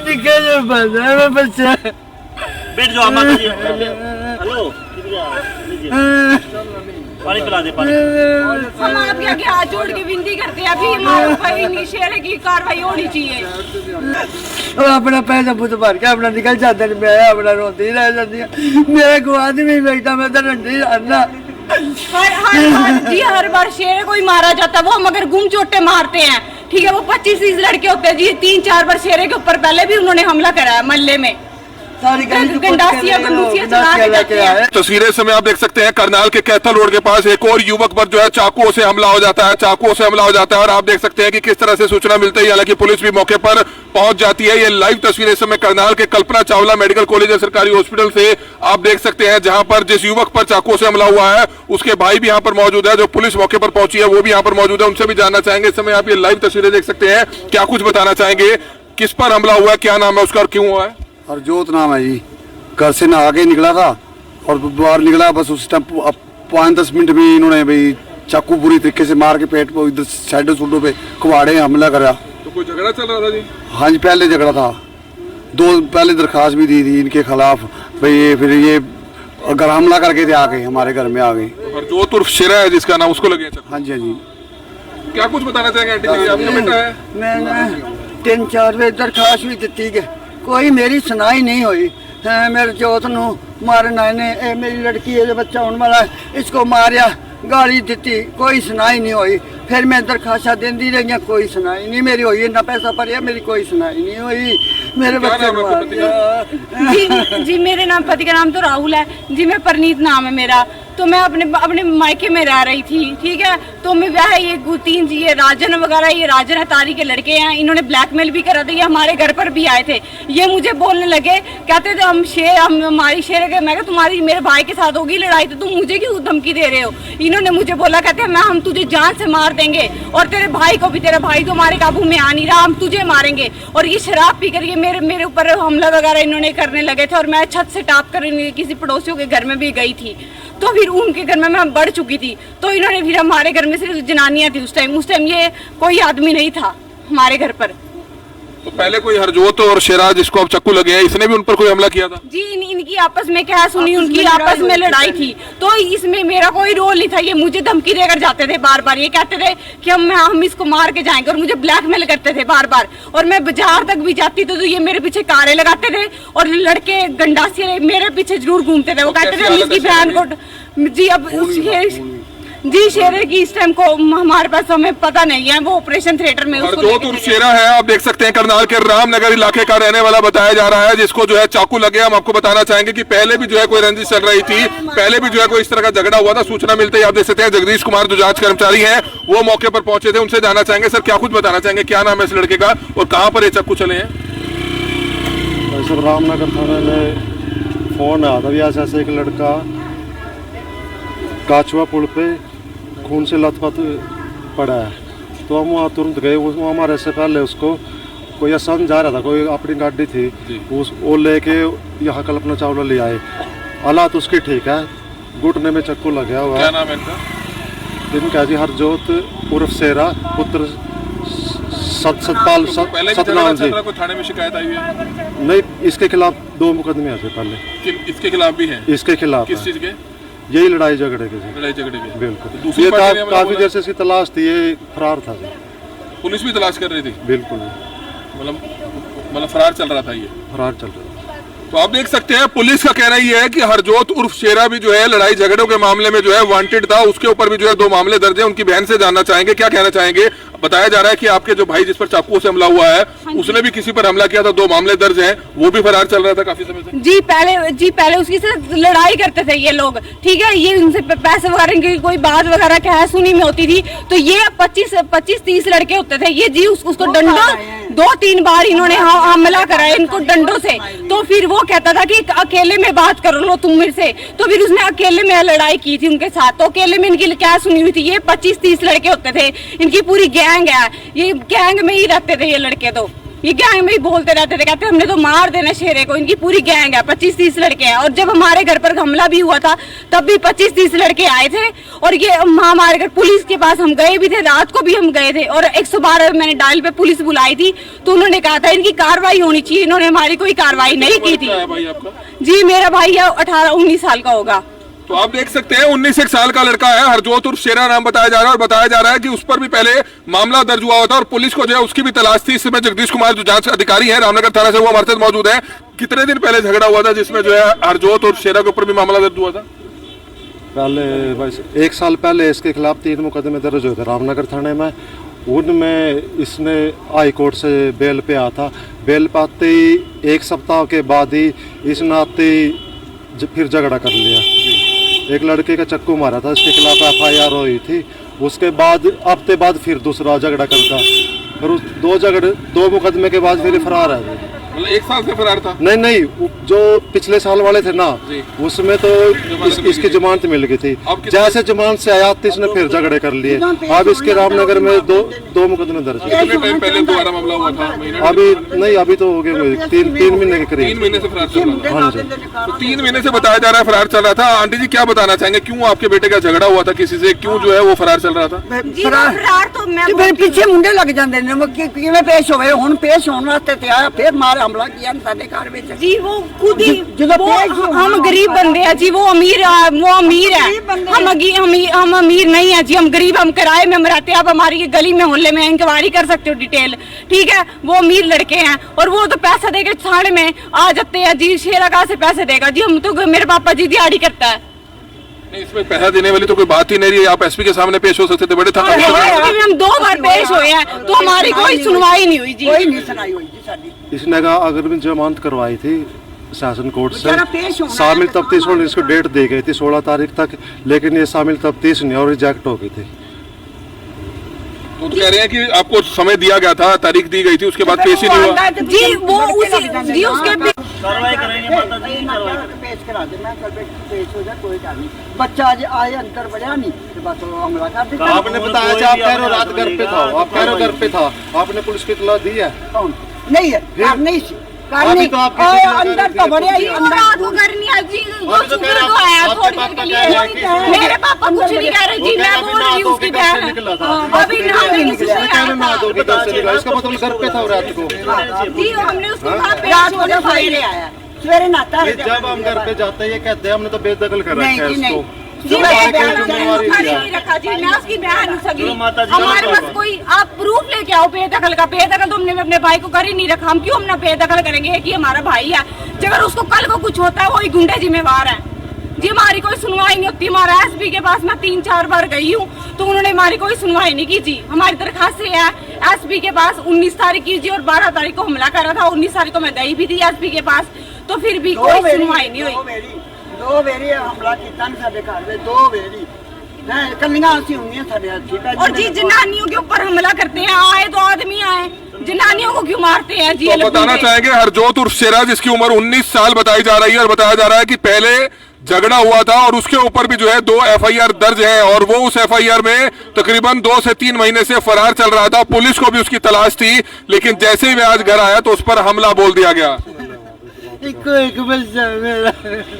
निकल मैं बच्चा बैठ जाओ माता जी। हेलो पानी पिला दे पानी। हम आपके आगे हाथ जोड़ के विनती करते हैं, अभी हमारे ऊपर इनकी शेर की कार्रवाई होनी चाहिए। अपना पैसा पुत भर के अपना निकल जाते हैं, मैं अपना रोती रह जाती है। मेरे को आदमी बैठा मैं तो रंडी रहना। हर बार शेर कोई मारा जाता है, वो हम अगर गुम चोटे मारते हैं, ठीक है, वो 25-30 लड़के होते हैं जी। 3-4 बार शेरे के ऊपर पहले भी उन्होंने हमला कराया मोहल्ले में। तस्वीरें इस समय आप देख सकते हैं करनाल के कैथल रोड के पास एक और युवक पर जो है चाकुओं से हमला हो जाता है, और आप देख सकते हैं कि किस तरह से सूचना मिलती है, हालांकि पुलिस भी मौके पर पहुंच जाती है। ये लाइव तस्वीरें इस समय करनाल के कल्पना चावला मेडिकल कॉलेज और सरकारी हॉस्पिटल से आप देख सकते हैं, जहां पर जिस युवक पर चाकुओं से हमला हुआ है उसके भाई भी यहां पर मौजूद है। जो पुलिस मौके पर पहुंची है वो भी यहां पर मौजूद है, उनसे भी जानना चाहेंगे। इस समय आप ये लाइव तस्वीरें देख सकते हैं, क्या कुछ बताना चाहेंगे, किस पर हमला हुआ है, क्या नाम है उसका और क्यों हुआ है? हरजोत नाम है जी। घर से नहा के निकला था और बाहर निकला, बस उस टाइम 5-10 मिनट में इन्होंने भाई चाकू पूरी तरीके से मार के पेट पर इधर साइडों सूडों पे कुवाड़े हमला करा। तो कोई झगड़ा चल रहा था जी? हाँ जी, पहले झगड़ा था, 2 पहले दरखास्त भी दी थी इनके खिलाफ भाई। ये फिर ये घर हमला करके थे, आके हमारे घर में आ गए। हरजोत उर्फ शेरा है जिसका नाम, उसको लगे? हाँ जी, हाँ जी। क्या कुछ बताना चाहेंगे आंटी जी, आपका बेटा है? मैंने 3-4 बजे दरखास्त भी दी है, कोई मेरी सुनाई नहीं हुई। मेरे जोत नू मारना ने, मेरी लड़की है जो बच्चा होने वाला है, इसको मारिया, गाली दी, कोई सुनाई नहीं हुई। फिर मैं दरखास्त देती रही, कोई सुनाई नहीं मेरी हुई। ना पैसा भरिया, मेरी कोई सुनाई नहीं हुई। मेरे बच्चे जी मेरे नाम पति का नाम तो राहुल है जी, मैं परनीत नाम है मेरा। तो मैं अपने मायके में रह रही थी, ठीक है। तो मैं वह ये गुतीन जी, ये राजन वगैरह, ये राजन हतारी के लड़के हैं, इन्होंने ब्लैकमेल भी करा था। ये हमारे घर पर भी आए थे, ये मुझे बोलने लगे, कहते थे हम हमारी शेर के। मैं तुम्हारी मेरे भाई के साथ होगी लड़ाई तो तुम मुझे क्यों धमकी दे रहे हो? इन्होंने मुझे बोला, कहते हम तुझे जान से मार देंगे और तेरे भाई को भी, तेरा भाई तो हमारे काबू में आ नहीं रहा, हम तुझे मारेंगे। और ये शराब पी कर ये मेरे ऊपर हमला वगैरह इन्होंने करने लगे थे। और मैं छत से टाप कर किसी पड़ोसियों के घर में भी गई थी, तो फिर उनके घर में मैं बढ़ चुकी थी। तो इन्होंने फिर हमारे घर में सिर्फ जनानियां थी उस टाइम ये कोई आदमी नहीं था हमारे घर पर। तो पहले कोई हरजोत और शेरा जिसको अब चक्कू लगे हैं, इसने भी उन पर कोई हमला किया था जी? इनकी आपस में क्या सुनी, उनकी आपस में लड़ाई थी, तो इसमें मेरा कोई रोल नहीं था। ये मुझे धमकी देकर जाते थे बार बार, ये कहते थे कि हम इसको मार के जाएंगे, और मुझे ब्लैकमेल करते थे बार बार। और मैं बाजार तक भी जाती तो ये मेरे पीछे कारें लगाते थे, और लड़के गंडासी मेरे पीछे जरूर घूमते थे। वो कहते थे हम इसकी बहन को जी, अब जी शेरे की इस टाइम को हमारे पास हमें पता नहीं है, वो ऑपरेशन थिएटर में उसको शेरा है। आप देख सकते हैं करनाल के रामनगर इलाके का रहने वाला बताया जा रहा है, जिसको जो है चाकू लगे। हम आपको बताना चाहेंगे कि पहले भी जो है कोई रंजिश चल रही थी, पहले भी जो है कोई इस तरह का झगड़ा हुआ था। सूचना मिलते ही आप देख सकते हैं जगदीश कुमार जो जांच कर्मचारी हैं वो मौके पर पहुंचे थे, उनसे जानना चाहेंगे। सर क्या कुछ बताना चाहेंगे, क्या नाम है इस लड़के का और कहाँ पर ये चाकू चले हैं? रामनगर थाने में फोन आया था, ऐसे एक लड़का काचुआ पुल पे खून से लथपथ पड़ा है। तो हम वहाँ तुरंत गए। वो हमारे से पहले उसको कोई असम जा रहा था, कोई अपनी गाड़ी थी, वो लेके यहाँ कल्पना चावला ले आए। हालात उसकी ठीक है, घुटने में चक्कू लगा हुआ है। क्या नाम है इनका? इनका जी हरजोत उर्फ शेरा, पुत्र सतपाल सतनाम जी। थाने में शिकायत आई हुई है? नहीं, इसके खिलाफ 2 मुकदमे आए थे पहले। इसके खिलाफ भी है? इसके खिलाफ। किस चीज के? यही लड़ाई झगड़े के। लड़ाई झगड़े के, बिल्कुल। ये काफी देर से इसकी तलाश थी, ये फरार था जी। पुलिस भी तलाश कर रही थी? बिल्कुल, मतलब फरार चल रहा था, ये फरार चल रहा था। तो आप देख सकते हैं पुलिस का कहना ये है कि हरजोत उर्फ शेरा भी जो है लड़ाई झगड़ों के मामले में जो है वांटेड था। उसके ऊपर भी जो है 2 मामले दर्ज है। उनकी बहन से जानना चाहेंगे, क्या कहना चाहेंगे। बताया जा रहा है कि आपके जो भाई जिस पर चाकू से हमला हुआ है, उसने भी किसी पर हमला किया था, 2 मामले दर्ज हैं, वो भी फरार चल रहा था काफी समय से। जी पहले उसकी साथ लड़ाई करते थे ये लोग, ठीक है। ये उनसे पैसे वगैरह की कोई बात वगैरह कह सुनी में होती थी। तो ये 25-30 लड़के होते थे ये जी, उसको डंडा 2-3 बार इन्होंने हमला करा है इनको डंडों से। तो फिर वो कहता था कि अकेले में बात कर लो तुम मेरे से। तो फिर उसने अकेले में लड़ाई की थी उनके साथ। तो अकेले में इनकी क्या सुनी हुई थी? ये 25-30 लड़के होते थे, इनकी पूरी गैंग है, ये गैंग में ही रहते थे ये लड़के। तो ये गैंग में ही बोलते रहते थे, कहते हमने तो मार देना शेरे को, इनकी पूरी गैंग है, 25-30 लड़के हैं। और जब हमारे घर पर हमला भी हुआ था तब भी 25-30 लड़के आए थे और ये हमारे घर पुलिस के पास हम गए भी थे, रात को भी हम गए थे और 112 मैंने डायल पे पुलिस बुलाई थी तो उन्होंने कहा था इनकी कार्रवाई होनी चाहिए, इन्होंने हमारी कोई कार्रवाई नहीं की थी। भाई आपका? जी मेरा भाई 18-19 साल का होगा। तो आप देख सकते हैं 19 साल का लड़का है, हरजोत उर्फ शेरा नाम बताया जा रहा है और बताया जा रहा है कि उस पर भी पहले मामला दर्ज हुआ होता और पुलिश को जो है उसकी भी तलाश थी। इस समय जगदीश कुमार जो जांच अधिकारी है रामनगर थाना से, वो हमारे साथ मौजूद है। कितने दिन पहले झगड़ा हुआ था जिसमें जो है हरजोत और शेरा के ऊपर भी मामला दर्ज हुआ था? पहले बस 1 साल पहले इसके खिलाफ 3 मुकदमे दर्ज हुए थे रामनगर थाने में। उनमें इसने हाई कोर्ट से बेल पे आया था। बेल पे आते ही 1 सप्ताह के बाद ही इसने आते ही फिर झगड़ा कर लिया। एक लड़के का चक्कू मारा था, इसके खिलाफ FIR हुई थी। उसके बाद हफ्ते बाद फिर दूसरा झगड़ा करता, फिर उस 2 मुकदमे के बाद फिर फरार है। मतलब 1 साल से फरार था? नहीं, जो पिछले साल वाले थे ना उसमें तो इसकी जमानत मिल गई थी। जैसे जमानत से आया तो इसने फिर झगड़े कर लिए। अब इसके रामनगर में दो मुकदमे दर्ज है। कितने टाइम पहले दोबारा मामला हुआ था? अभी तो हो गए 3 महीने के करीब। 3 महीने से फरार चल रहा था? हाँ जी। तो 3 महीने से बताया जा रहा है फरार चल रहा था। आंटी जी क्या बताना चाहेंगे, क्यों आपके बेटे का झगड़ा हुआ था किसी से, क्यों जो है वो फरार चल रहा था? फरार तो मैं फिर पीछे मुंडे लग जाते हैं किवें पेश होवे, हुण पेश होने वास्ते ते आया फिर मार हमला किया साडे घर में जी। वो खुद ही ਜਦੋਂ हम गरीब बंदे हैं जी, वो अमीर है, हम अमीर नहीं है जी, हम गरीब, हम किराए में रहते हैं। आप हमारी गली में मोहल्ले में इंक्वायरी कर सकते हो डिटेल, ठीक है। वो अमीर लड़के हैं और वो तो पैसा देके थाने में आ जाते हैं जी। शेरा कहाँ से पैसे देगा जी, हम तो मेरे पापा जी दिहाड़ी करता है। इसमें पैसा देने वाली तो कोई बात ही नहीं रही। आप एसपी के सामने पेश हो सकते थे, बड़े थका हम 2 बार पेश हुए हैं तो हमारी कोई सुनवाई नहीं हुई जी। कोई नहीं सुनाई हुई जी साडी। इसने कहा अगर भी जमानत करवाई थी शासन कोर्ट से, बेचारा पेश होना है, शामिल तफ्तीश में इसको डेट दी गई थी 16 तारीख तक, लेकिन ये शामिल तफ्तीश नहीं और रिजेक्ट हो गई थी। तो कह रहे हैं कि आपको समय दिया गया था, तारीख दी गई थी, उसके बाद पेश ही नहीं हुआ जी। वो उसी जी उसके कार्रवाई करेंगे माता जी, कार्रवाई पेश करा दे, मैं कल पेश हो जाए, कोई बात नहीं। बच्चा आज आए अंदर बढ़िया नहीं तो बस वो हमला कर देता। आपने बताया था, आप कह रहे हो रात घर पे था, आप कह रहे हो घर पे था, आपने पुलिस की इत्तला दी है? कौन नहीं है, कर नहीं सी अभी तो आपकी और शिकायत अंदर करती तो है, बढ़िया ही और अंदर रात को करनी है जी। वो अभी तो कह सुबह रहा को आया आपके थोड़ी पापा देर के कह लिए। रहे हैं कि मेरे पापा कुछ नहीं कह रहे जी, मैं बोल रही हूँ उसकी बहन है। अभी नहा के किसी से आया था इसका मतलब घर पे था रात को। जी, हमने उसको कहा रात को जब फाइल आया सवेरे नाता है। जब हम घर पे जाते हैं ये कहते हैं हमने तो बेदखल कर रखा नहीं है जी, नहीं। इसको। जी, मैं मैं क्या जिम्मेवारी खाली लिया? नहीं रखा जी, मैं उसकी बहन हूँ सगी। चलो माता जी, हमारे चलो। पास कोई आप प्रूफ लेके आओ बेदखल का। बेदखल तो हमने अपने भाई को कर ही नहीं रखा, हम क्यों अपना बेदखल करेंगे कि हमारा भाई है। अगर उसको कल को कुछ होता है वही गुंडे जिम्मेवार है जी। हमारी कोई सुनवाई नहीं होती। हमारा एसपी के पास मैं 3-4 बार गई हूँ तो उन्होंने हमारी कोई सुनवाई नहीं की जी। हमारी दरखास्त है एसपी के पास 19 तारीख की जी और 12 तारीख को हमला करा था। 19 तारीख को मैं गई भी थी एसपी के पास, तो फिर भी कोई सुनवाई नहीं हुई। दो वेरी हमला किया साडे घर में, 2 वेरी कलियां असीं होंगियां साडे हत्थ। और जी जनानियों के ऊपर हमला करते हैं, आए तो आदमी आए, जनानियों को क्यों मारते हैं जी। तो बताना चाहेंगे हरजोत उर्फ शेरा जिसकी उम्र 19 साल बताई जा रही है और बताया जा रहा है कि पहले झगड़ा हुआ था और उसके ऊपर भी जो है 2 FIR दर्ज है और वो उस FIR में तकरीबन 2 से 3 महीने से फरार चल रहा था। पुलिस को भी उसकी तलाश थी, लेकिन जैसे ही वह आज घर आया तो उस पर हमला बोल दिया गया। एक बच्चा मेरा।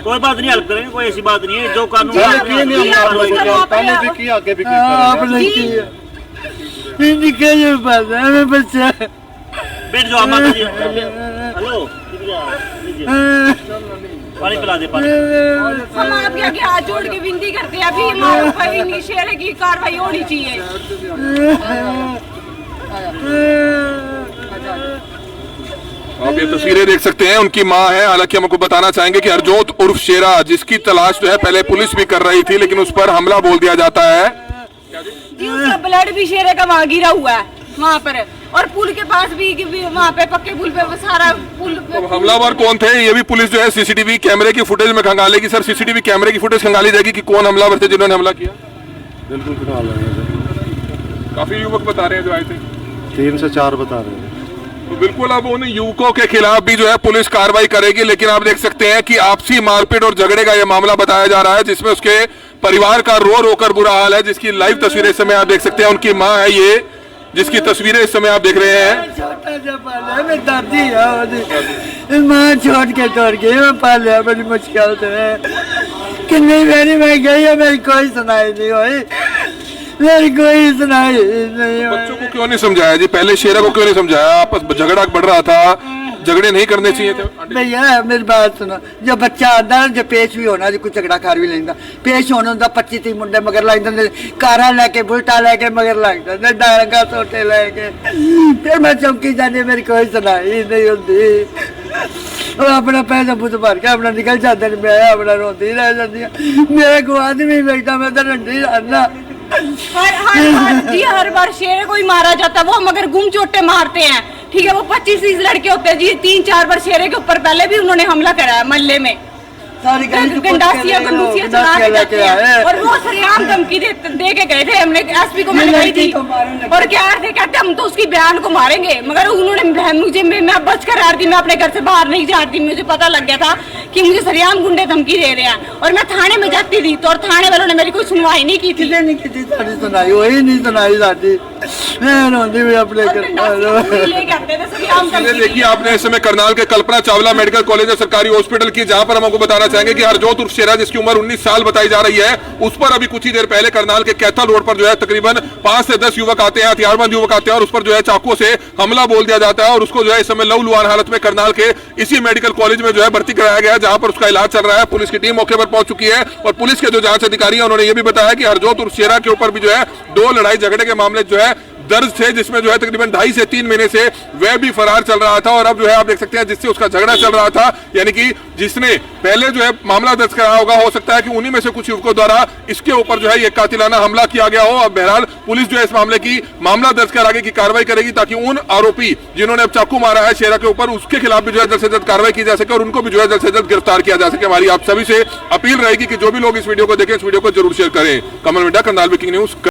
कोई बात नहीं, हेल्प करेंगे, कोई ऐसी बात नहीं है। जो कानून पहले किए नहीं हमने कार्रवाई की, पहले भी किया, आगे भी किया। आपने किया निकल पाता है बच्चा। बैठ जाओ माता जी। हेलो, लीजिए, पानी पिला दे, पानी। हम आपके आगे हाथ जोड़ के विनती करते हैं, अभी हमारे ऊपर इन्हीं शेरे की कार्रवाई होनी चाहिए। आप ये तस्वीरें देख सकते हैं, उनकी मां है। हालांकि हम आपको बताना चाहेंगे कि हरजोत उर्फ शेरा जिसकी तलाश जो है पहले पुलिस भी कर रही थी, लेकिन उस पर हमला बोल दिया जाता है। जी उसका ब्लड भी शेरे का वहाँ गिरा हुआ है वहाँ पर, और पुल के पास भी वहाँ पे पक्के पुल पे वो सारा पुल तो हमलावर कौन थे ये भी पुलिस जो है सीसीटीवी कैमरे की फुटेज में खंगालेगी। सर सीसीटीवी कैमरे की फुटेज खंगाली जाएगी कि कौन हमलावर थे जिन्होंने हमला किया? बिल्कुल बता रहे हैं, काफी युवक बता रहे हैं जो आए थे, 3 से 4 बता रहे हैं। तो बिल्कुल अब उन युवकों के खिलाफ भी जो है पुलिस कार्रवाई करेगी। लेकिन आप देख सकते हैं कि आपसी मारपीट और झगड़े का यह मामला बताया जा रहा है जिसमें उसके परिवार का रो रो कर बुरा हाल है, जिसकी लाइव तस्वीरें इस समय आप देख सकते हैं। उनकी मां है ये जिसकी तस्वीरें इस समय आप देख रहे हैं। छोटा सा पाला मैं दादी है माँ छोड़ के तोड़ गई मैं पालिया बड़ी मुश्किल से कितनी मेरी मैं गई है मेरी कोई सुनाई नहीं हुई मेरी कोई सुनाई नहीं बच्चों को क्यों नहीं समझाया जी, पहले शेरा को क्यों नहीं समझाया? आपस झगड़ा बढ़ रहा था, झगड़े नहीं करने चाहिए थे। भैया मेरी बात सुनो, जो बच्चा आता है जो पेश भी होना जो कोई झगड़ा खार भी लेंदा पेश होना होंदा 25-30 मुंडे मगर लग जाते कारा लेके बुलटा लेके मगर लग जाते डांगा सोटे लेके फिर मैं चौकी जाने मेरी कोई सुनाई नहीं होती वो अपना पैसा बुत भर के अपना निकल जाते मैं अपना रोती रह जाती मेरे को आदमी बेटा मैं तो रंडी रहना हर बार शेर को ही मारा जाता है, वो मगर गुम चोटे मारते हैं, ठीक है। वो 25-30 लड़के होते हैं जी, 3-4 बार शेरे के ऊपर पहले भी उन्होंने हमला करा है मोहल्ले में, सारी गंडासिया चला के जाते हैं। और वो सरेआम धमकी दे के गए थे, हमने एसपी को मैंने गई थी और क्या थे कहते हम तो उसकी बयान को मारेंगे, मगर उन्होंने मुझे मैं बच कर आ रही थी, मैं अपने घर से बाहर नहीं जा रही थी, मुझे पता लग गया था कि मुझे सरेआम गुंडे धमकी दे रहे हैं और मैं थाने में जाती थी तो और थाने वालों ने मेरी कोई सुनवाई नहीं की थी। नहीं की थी सारी सुनाई वही नहीं सुनाई साडी मैं रोंदी भी अपने ये देखिए आपने इस समय करनाल के कल्पना चावला मेडिकल कॉलेज और सरकारी हॉस्पिटल की, जहां पर हम आपको बताना चाहेंगे कि हरजोत उर्फ शेरा जिसकी उम्र 19 साल बताई जा रही है, उस पर अभी कुछ ही देर पहले करनाल के कैथल रोड पर जो है तकरीबन 5 से 10 युवक आते हैं, हथियारबंद युवक आते हैं और उस पर जो है चाकुओं से हमला बोल दिया जाता है और उसको जो है इस समय लहूलुहान हालत में करनाल के इसी मेडिकल कॉलेज में जो है भर्ती कराया गया, जहां पर उसका इलाज चल रहा है। पुलिस की टीम मौके पर पहुंच चुकी है और पुलिस के जो जांच अधिकारी हैं उन्होंने ये भी बताया कि हरजोत उर्फ शेरा के ऊपर भी जो है 2 लड़ाई झगड़े के मामले जो है दर्ज थे, जिसमें जो है तकरीबन 2.5 से 3 महीने से वह भी फरार चल रहा था और अब जो है आप देख सकते हैं जिससे उसका झगड़ा चल रहा था, यानी कि जिसने पहले जो है मामला दर्ज कराया होगा, हो सकता है कि उन्हीं में से कुछ युवकों द्वारा इसके ऊपर जो है ये कातिलाना हमला किया गया हो। अब बहरहाल पुलिस जो है इस मामले की मामला दर्ज कर आगे की कार्रवाई करेगी ताकि उन आरोपी जिन्होंने अब चाकू मारा है शेरा के ऊपर उसके खिलाफ भी जो है जल्द से जल्द कार्रवाई की जा सके और उनको भी जो है जल्द से जल्द गिरफ्तार किया जा सके। हमारी आप सभी से अपील रहेगी कि जो भी लोग इस वीडियो को देखें इस वीडियो को जरूर शेयर करें। कमल मिड्डा, करनाल ब्रेकिंग न्यूज।